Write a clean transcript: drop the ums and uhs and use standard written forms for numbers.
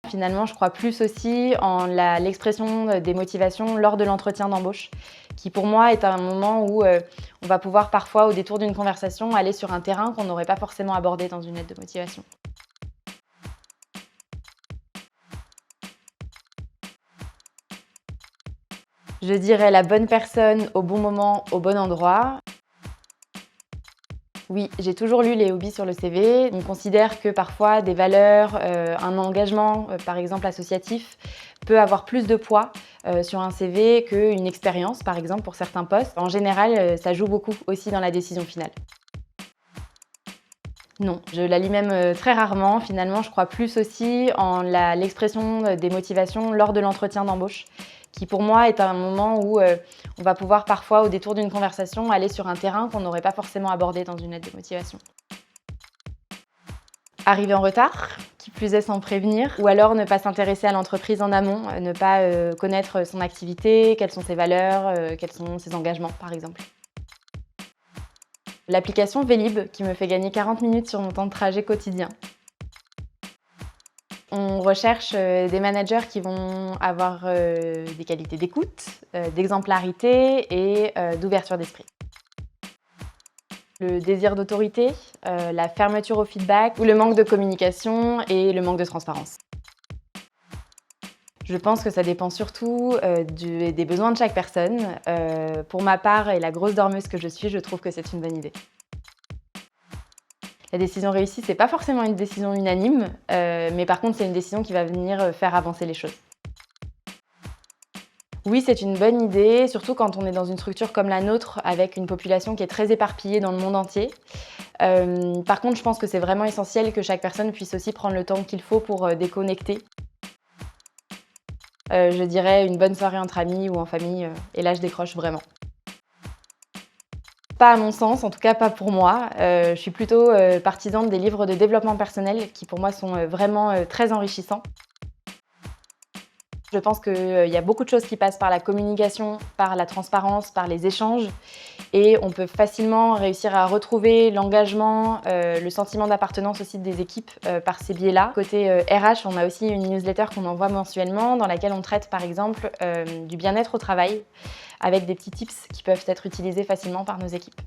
Finalement, je crois plus aussi en l'expression des motivations lors de l'entretien d'embauche, qui pour moi est un moment où on va pouvoir parfois, au détour d'une conversation, aller sur un terrain qu'on n'aurait pas forcément abordé dans une lettre de motivation. Je dirais la bonne personne au bon moment, au bon endroit. Oui, j'ai toujours lu les hobbies sur le CV. On considère que parfois des valeurs, un engagement, par exemple associatif, peut avoir plus de poids sur un CV qu'une expérience, par exemple, pour certains postes. En général, ça joue beaucoup aussi dans la décision finale. Non, je la lis même très rarement. Finalement, je crois plus aussi en l'expression des motivations lors de l'entretien d'embauche, qui pour moi est un moment où on va pouvoir parfois, au détour d'une conversation, aller sur un terrain qu'on n'aurait pas forcément abordé dans une lettre de motivation. Arriver en retard, qui plus est sans prévenir, ou alors ne pas s'intéresser à l'entreprise en amont, ne pas connaître son activité, quelles sont ses valeurs, quels sont ses engagements par exemple. L'application Vélib qui me fait gagner 40 minutes sur mon temps de trajet quotidien. On recherche des managers qui vont avoir des qualités d'écoute, d'exemplarité et d'ouverture d'esprit. Le désir d'autorité, la fermeture au feedback ou le manque de communication et le manque de transparence. Je pense que ça dépend surtout des besoins de chaque personne. Pour ma part et la grosse dormeuse que je suis, je trouve que c'est une bonne idée. La décision réussie, c'est pas forcément une décision unanime, mais par contre, c'est une décision qui va venir faire avancer les choses. Oui, c'est une bonne idée, surtout quand on est dans une structure comme la nôtre, avec une population qui est très éparpillée dans le monde entier. Par contre, je pense que c'est vraiment essentiel que chaque personne puisse aussi prendre le temps qu'il faut pour déconnecter. Je dirais une bonne soirée entre amis ou en famille, et là je décroche vraiment. Pas à mon sens, en tout cas pas pour moi. Je suis plutôt partisane des livres de développement personnel qui pour moi sont vraiment très enrichissants. Je pense qu'il y a beaucoup de choses qui passent par la communication, par la transparence, par les échanges et on peut facilement réussir à retrouver l'engagement, le sentiment d'appartenance aussi des équipes par ces biais-là. Côté RH, on a aussi une newsletter qu'on envoie mensuellement dans laquelle on traite par exemple du bien-être au travail avec des petits tips qui peuvent être utilisés facilement par nos équipes.